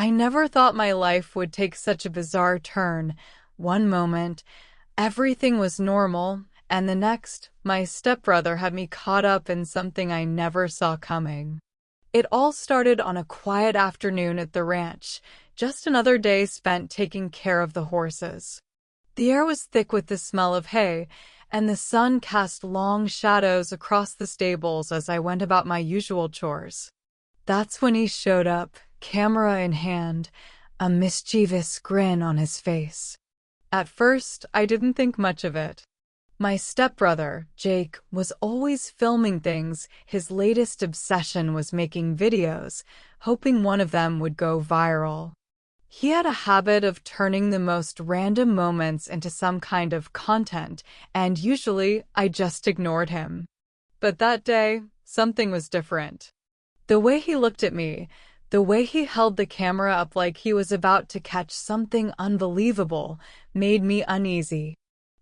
I never thought my life would take such a bizarre turn. One moment, everything was normal, and the next, my stepbrother had me caught up in something I never saw coming. It all started on a quiet afternoon at the ranch, just another day spent taking care of the horses. The air was thick with the smell of hay, and the sun cast long shadows across the stables as I went about my usual chores. That's when he showed up, camera in hand, a mischievous grin on his face. At first, I didn't think much of it. My stepbrother, Jake, was always filming things. His latest obsession was making videos, hoping one of them would go viral. He had a habit of turning the most random moments into some kind of content, and usually I just ignored him. But that day, something was different. The way he looked at me, the way he held the camera up like he was about to catch something unbelievable, made me uneasy.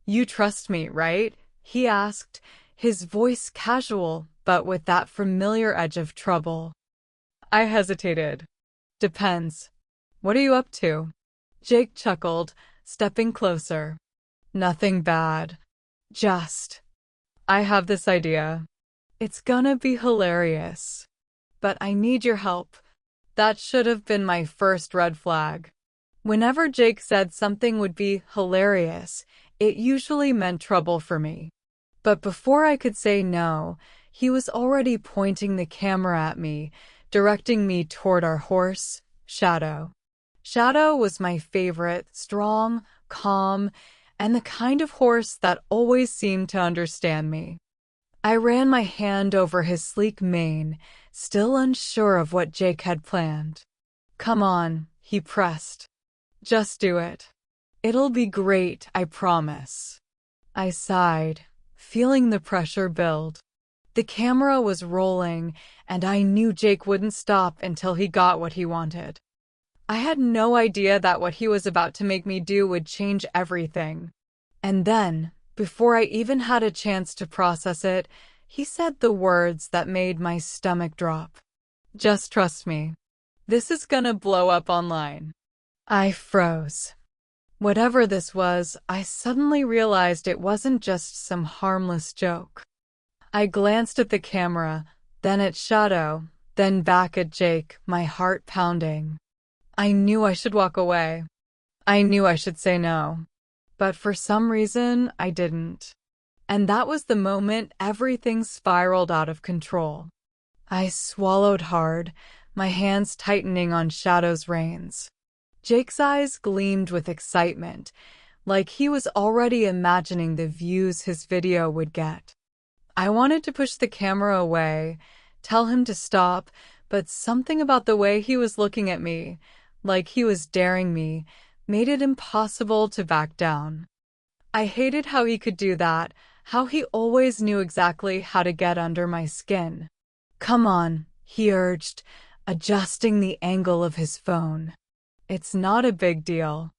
"You trust me, right?" he asked, his voice casual, but with that familiar edge of trouble. I hesitated. "Depends. What are you up to?" Jake chuckled, stepping closer. "Nothing bad. I have this idea. It's gonna be hilarious. But I need your help." That should have been my first red flag. Whenever Jake said something would be hilarious, it usually meant trouble for me. But before I could say no, he was already pointing the camera at me, directing me toward our horse, Shadow. Shadow was my favorite, strong, calm, and the kind of horse that always seemed to understand me. I ran my hand over his sleek mane, still unsure of what Jake had planned. "Come on," he pressed. "Just do it. It'll be great, I promise." I sighed, feeling the pressure build. The camera was rolling, and I knew Jake wouldn't stop until he got what he wanted. I had no idea that what he was about to make me do would change everything. And then, before I even had a chance to process it, he said the words that made my stomach drop. "Just trust me. This is gonna blow up online." I froze. Whatever this was, I suddenly realized it wasn't just some harmless joke. I glanced at the camera, then at Shadow, then back at Jake, my heart pounding. I knew I should walk away. I knew I should say no. But for some reason, I didn't. And that was the moment everything spiraled out of control. I swallowed hard, my hands tightening on Shadow's reins. Jake's eyes gleamed with excitement, like he was already imagining the views his video would get. I wanted to push the camera away, tell him to stop, but something about the way he was looking at me, like he was daring me, made it impossible to back down. I hated how he could do that, how he always knew exactly how to get under my skin. "Come on," he urged, adjusting the angle of his phone. "It's not a big deal.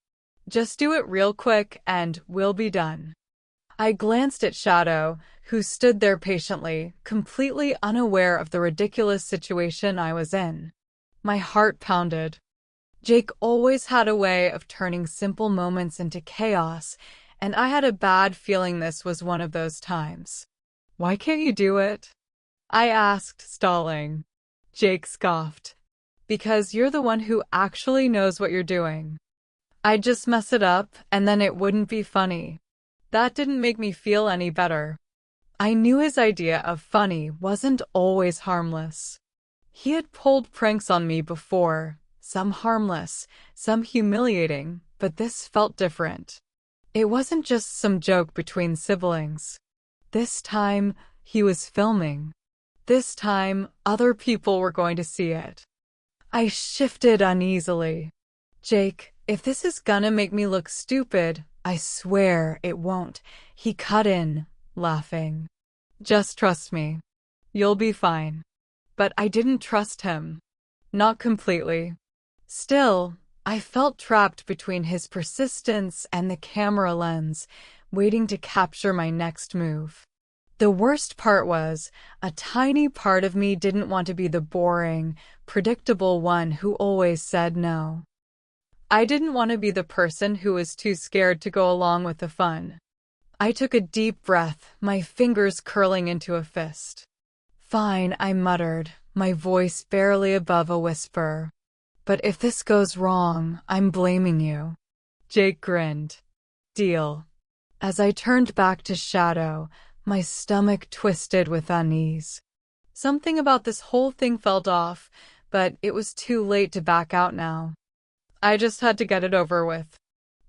Just do it real quick and we'll be done." I glanced at Shadow, who stood there patiently, completely unaware of the ridiculous situation I was in. My heart pounded. Jake always had a way of turning simple moments into chaos, and I had a bad feeling this was one of those times. "Why can't you do it?" I asked, stalling. Jake scoffed. "Because you're the one who actually knows what you're doing. I'd just mess it up, and then it wouldn't be funny." That didn't make me feel any better. I knew his idea of funny wasn't always harmless. He had pulled pranks on me before, some harmless, some humiliating, but this felt different. It wasn't just some joke between siblings. This time, he was filming. This time, other people were going to see it. I shifted uneasily. "Jake, if this is gonna make me look stupid, I swear it won't," he cut in, laughing. "Just trust me. You'll be fine." But I didn't trust him. Not completely. Still, I felt trapped between his persistence and the camera lens, waiting to capture my next move. The worst part was, a tiny part of me didn't want to be the boring, predictable one who always said no. I didn't want to be the person who was too scared to go along with the fun. I took a deep breath, my fingers curling into a fist. "Fine," I muttered, my voice barely above a whisper. "But if this goes wrong, I'm blaming you." Jake grinned. "Deal." As I turned back to Shadow, my stomach twisted with unease. Something about this whole thing felt off, but it was too late to back out now. I just had to get it over with.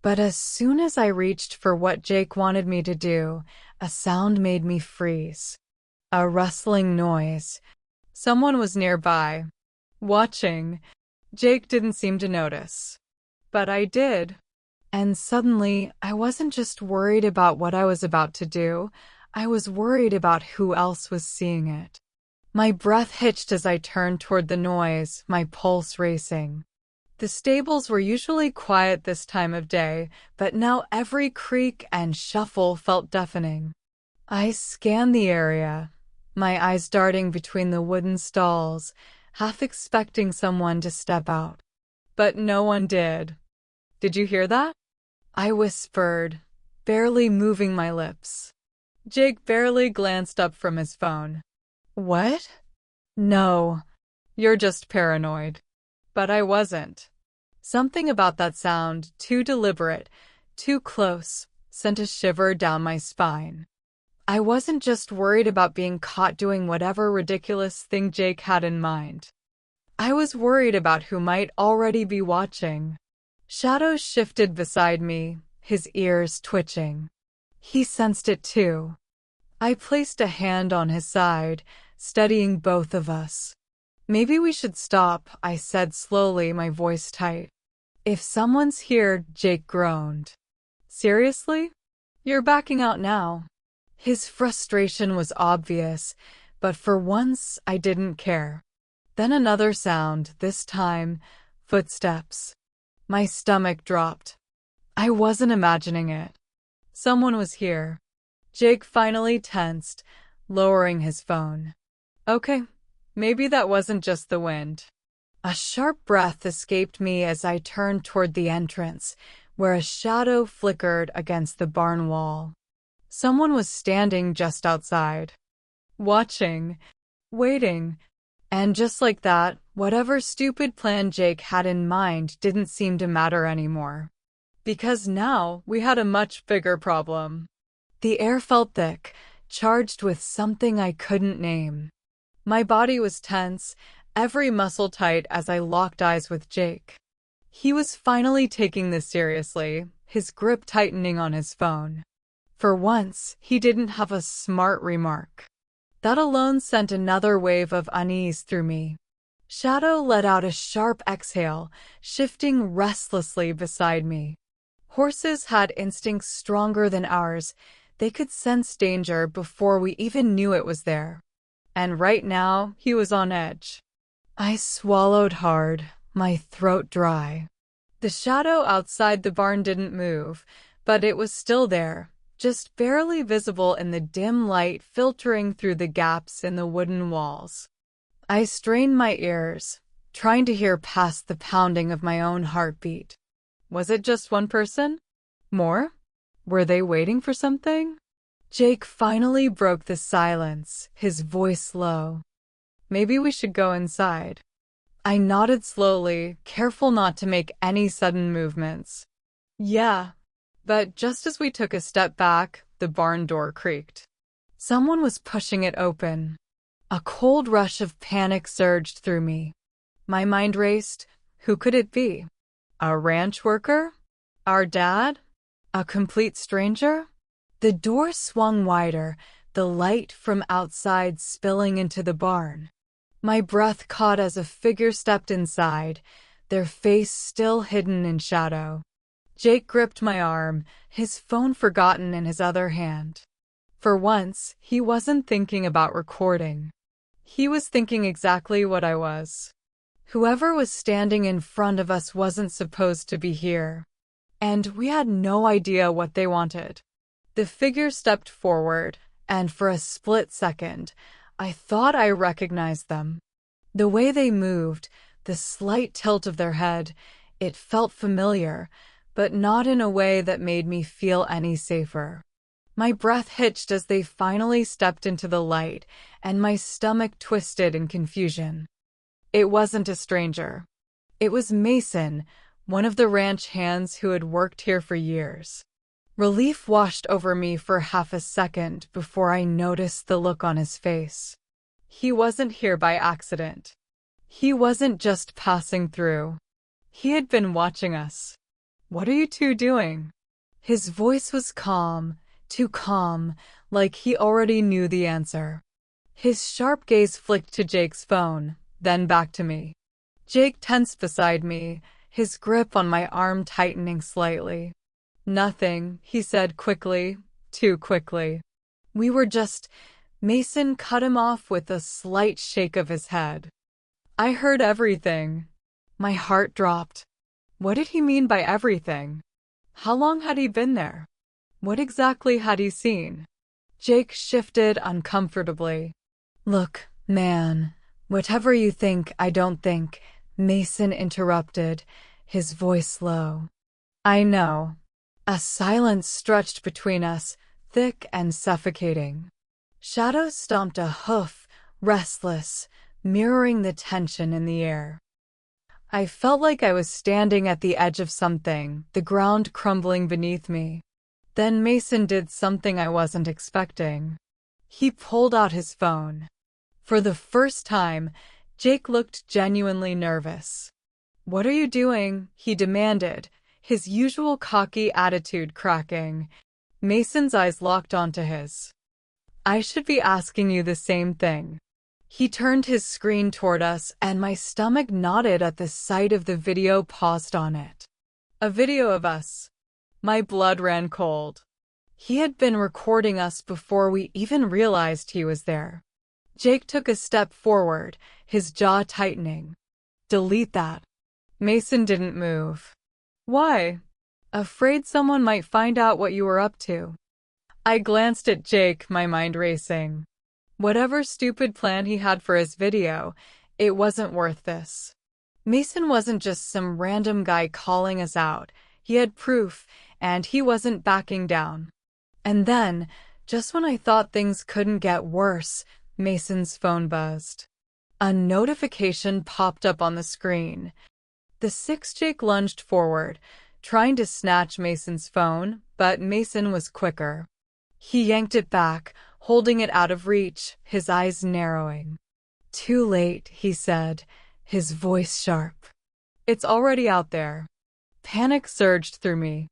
But as soon as I reached for what Jake wanted me to do, a sound made me freeze. A rustling noise. Someone was nearby, watching. Jake didn't seem to notice. But I did. And suddenly, I wasn't just worried about what I was about to do, I was worried about who else was seeing it. My breath hitched as I turned toward the noise, my pulse racing. The stables were usually quiet this time of day, but now every creak and shuffle felt deafening. I scanned the area, my eyes darting between the wooden stalls, half expecting someone to step out. But no one did. "Did you hear that?" I whispered, barely moving my lips. Jake barely glanced up from his phone. "What?" "No, you're just paranoid." But I wasn't. Something about that sound, too deliberate, too close, sent a shiver down my spine. I wasn't just worried about being caught doing whatever ridiculous thing Jake had in mind. I was worried about who might already be watching. Shadow shifted beside me, his ears twitching. He sensed it too. I placed a hand on his side, steadying both of us. "Maybe we should stop," I said slowly, my voice tight. "If someone's here," Jake groaned. "Seriously? You're backing out now." His frustration was obvious, but for once I didn't care. Then another sound, this time, footsteps. My stomach dropped. I wasn't imagining it. Someone was here. Jake finally tensed, lowering his phone. Okay, maybe that wasn't just the wind. A sharp breath escaped me as I turned toward the entrance, where a shadow flickered against the barn wall. Someone was standing just outside, watching, waiting, and just like that, whatever stupid plan Jake had in mind didn't seem to matter anymore. Because now we had a much bigger problem. The air felt thick, charged with something I couldn't name. My body was tense, every muscle tight as I locked eyes with Jake. He was finally taking this seriously, his grip tightening on his phone. For once, he didn't have a smart remark. That alone sent another wave of unease through me. Shadow let out a sharp exhale, shifting restlessly beside me. Horses had instincts stronger than ours. They could sense danger before we even knew it was there. And right now, he was on edge. I swallowed hard, my throat dry. The shadow outside the barn didn't move, but it was still there, just barely visible in the dim light filtering through the gaps in the wooden walls. I strained my ears, trying to hear past the pounding of my own heartbeat. Was it just one person? More? Were they waiting for something? Jake finally broke the silence, his voice low. "Maybe we should go inside." I nodded slowly, careful not to make any sudden movements. "Yeah." But just as we took a step back, the barn door creaked. Someone was pushing it open. A cold rush of panic surged through me. My mind raced. Who could it be? A ranch worker? Our dad? A complete stranger? The door swung wider, the light from outside spilling into the barn. My breath caught as a figure stepped inside, their face still hidden in shadow. Jake gripped my arm, his phone forgotten in his other hand. For once, he wasn't thinking about recording. He was thinking exactly what I was. Whoever was standing in front of us wasn't supposed to be here. And we had no idea what they wanted. The figure stepped forward, and for a split second, I thought I recognized them. The way they moved, the slight tilt of their head, it felt familiar, but not in a way that made me feel any safer. My breath hitched as they finally stepped into the light, and my stomach twisted in confusion. It wasn't a stranger. It was Mason, one of the ranch hands who had worked here for years. Relief washed over me for half a second before I noticed the look on his face. He wasn't here by accident. He wasn't just passing through. He had been watching us. "What are you two doing?" His voice was calm, too calm, like he already knew the answer. His sharp gaze flicked to Jake's phone, then back to me. Jake tensed beside me, his grip on my arm tightening slightly. "Nothing," he said quickly, too quickly. "We were just—" Mason cut him off with a slight shake of his head. I heard everything. My heart dropped. What did he mean by everything? How long had he been there? What exactly had he seen? Jake shifted uncomfortably. "Look, man, whatever you think, I don't think," Mason interrupted, his voice low. "I know." A silence stretched between us, thick and suffocating. Shadows stomped a hoof, restless, mirroring the tension in the air. I felt like I was standing at the edge of something, the ground crumbling beneath me. Then Mason did something I wasn't expecting. He pulled out his phone. For the first time, Jake looked genuinely nervous. "What are you doing?" he demanded, his usual cocky attitude cracking. Mason's eyes locked onto his. "I should be asking you the same thing." He turned his screen toward us, and my stomach knotted at the sight of the video paused on it. A video of us. My blood ran cold. He had been recording us before we even realized he was there. Jake took a step forward, his jaw tightening. "Delete that." Mason didn't move. "Why?" "Afraid someone might find out what you were up to." I glanced at Jake, my mind racing. Whatever stupid plan he had for his video, it wasn't worth this. Mason wasn't just some random guy calling us out. He had proof, and he wasn't backing down. And then, just when I thought things couldn't get worse, Mason's phone buzzed. A notification popped up on the screen. The 6 Jake lunged forward, trying to snatch Mason's phone, but Mason was quicker. He yanked it back, holding it out of reach, his eyes narrowing. "Too late," he said, his voice sharp. "It's already out there." Panic surged through me.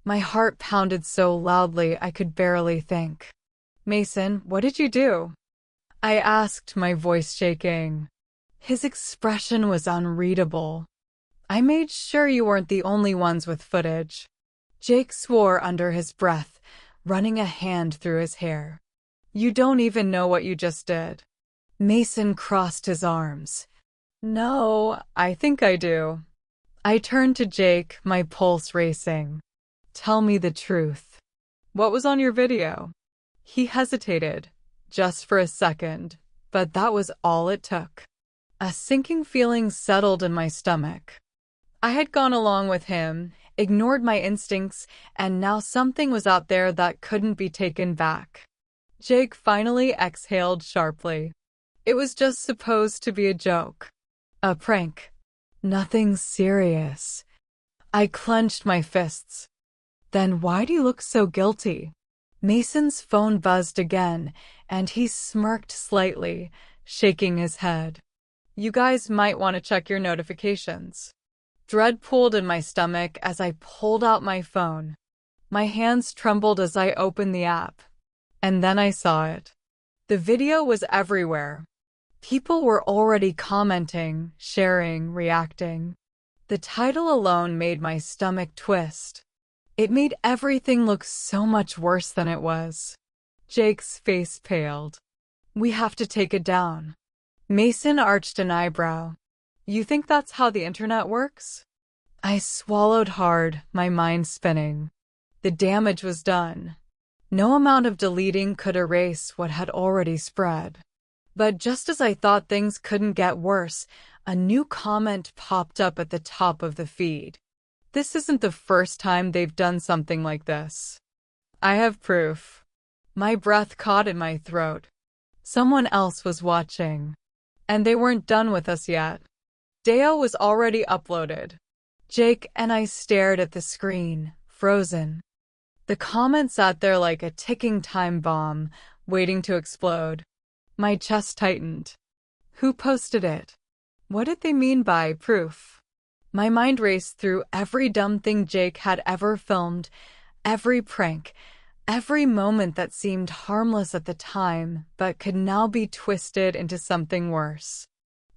My heart pounded so loudly I could barely think. "Mason, what did you do?" I asked, my voice shaking. His expression was unreadable. "I made sure you weren't the only ones with footage." Jake swore under his breath, running a hand through his hair. "You don't even know what you just did." Mason crossed his arms. "No, I think I do." I turned to Jake, my pulse racing. "Tell me the truth. What was on your video?" He hesitated, just for a second, but that was all it took. A sinking feeling settled in my stomach. I had gone along with him, ignored my instincts, and now something was out there that couldn't be taken back. Jake finally exhaled sharply. It was just supposed to be a joke. A prank. Nothing serious. I clenched my fists. "Then why do you look so guilty?" Mason's phone buzzed again, and he smirked slightly, shaking his head. "You guys might want to check your notifications." Dread pooled in my stomach as I pulled out my phone. My hands trembled as I opened the app. And then I saw it. The video was everywhere. People were already commenting, sharing, reacting. The title alone made my stomach twist. It made everything look so much worse than it was. Jake's face paled. "We have to take it down." Mason arched an eyebrow. "You think that's how the internet works?" I swallowed hard, my mind spinning. The damage was done. No amount of deleting could erase what had already spread. But just as I thought things couldn't get worse, a new comment popped up at the top of the feed. This isn't the first time they've done something like this. I have proof. My breath caught in my throat. Someone else was watching. And they weren't done with us yet. Deo was already uploaded. Jake and I stared at the screen, frozen. The comment sat there like a ticking time bomb, waiting to explode. My chest tightened. Who posted it? What did they mean by proof? My mind raced through every dumb thing Jake had ever filmed, every prank, every moment that seemed harmless at the time, but could now be twisted into something worse.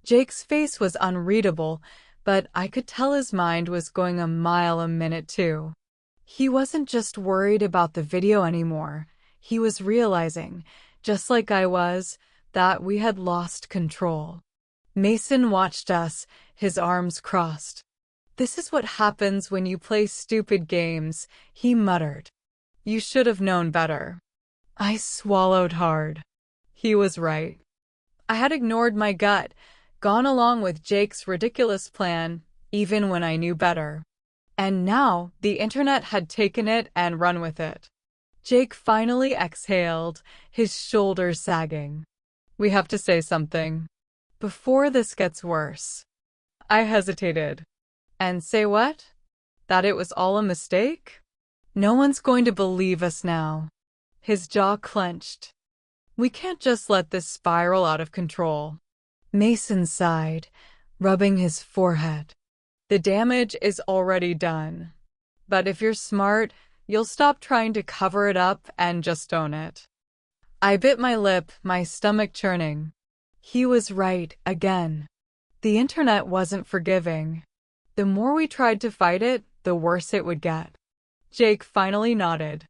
Jake's face was unreadable, but I could tell his mind was going a mile a minute too. He wasn't just worried about the video anymore. He was realizing, just like I was, that we had lost control. Mason watched us, his arms crossed. "This is what happens when you play stupid games," he muttered. "You should have known better." I swallowed hard. He was right. I had ignored my gut, gone along with Jake's ridiculous plan, even when I knew better. And now, the internet had taken it and run with it. Jake finally exhaled, his shoulders sagging. "We have to say something. Before this gets worse." I hesitated. "And say what? That it was all a mistake? No one's going to believe us now." His jaw clenched. "We can't just let this spiral out of control." Mason sighed, rubbing his forehead. "The damage is already done. But if you're smart, you'll stop trying to cover it up and just own it." I bit my lip, my stomach churning. He was right, again. The internet wasn't forgiving. The more we tried to fight it, the worse it would get. Jake finally nodded.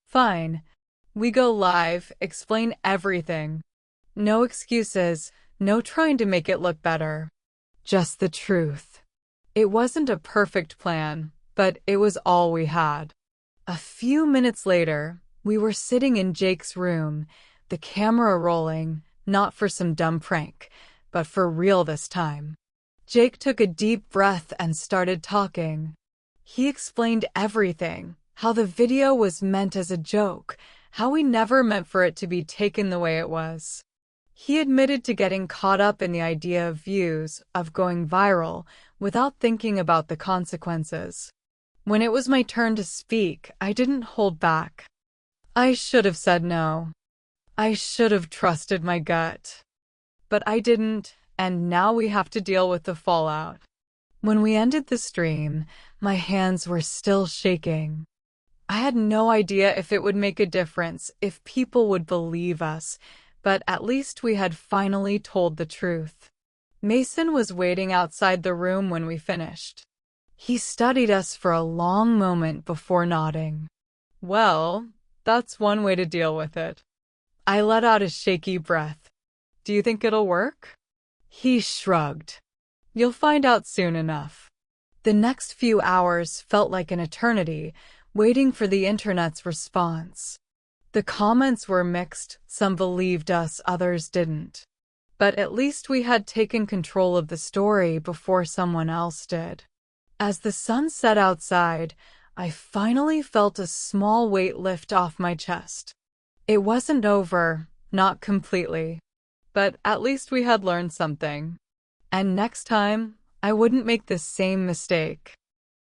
"Fine. We go live, explain everything. No excuses, no trying to make it look better. Just the truth." It wasn't a perfect plan, but it was all we had. A few minutes later, we were sitting in Jake's room, the camera rolling, not for some dumb prank, but for real this time. Jake took a deep breath and started talking. He explained everything, how the video was meant as a joke, how we never meant for it to be taken the way it was. He admitted to getting caught up in the idea of views, of going viral, without thinking about the consequences. When it was my turn to speak, I didn't hold back. I should have said no. I should have trusted my gut. But I didn't, and now we have to deal with the fallout. When we ended the stream, my hands were still shaking. I had no idea if it would make a difference, if people would believe us, but at least we had finally told the truth. Mason was waiting outside the room when we finished. He studied us for a long moment before nodding. "Well, that's one way to deal with it." I let out a shaky breath. "Do you think it'll work?" He shrugged. "You'll find out soon enough." The next few hours felt like an eternity, waiting for the internet's response. The comments were mixed, some believed us, others didn't. But at least we had taken control of the story before someone else did. As the sun set outside, I finally felt a small weight lift off my chest. It wasn't over, not completely. But at least we had learned something. And next time, I wouldn't make the same mistake.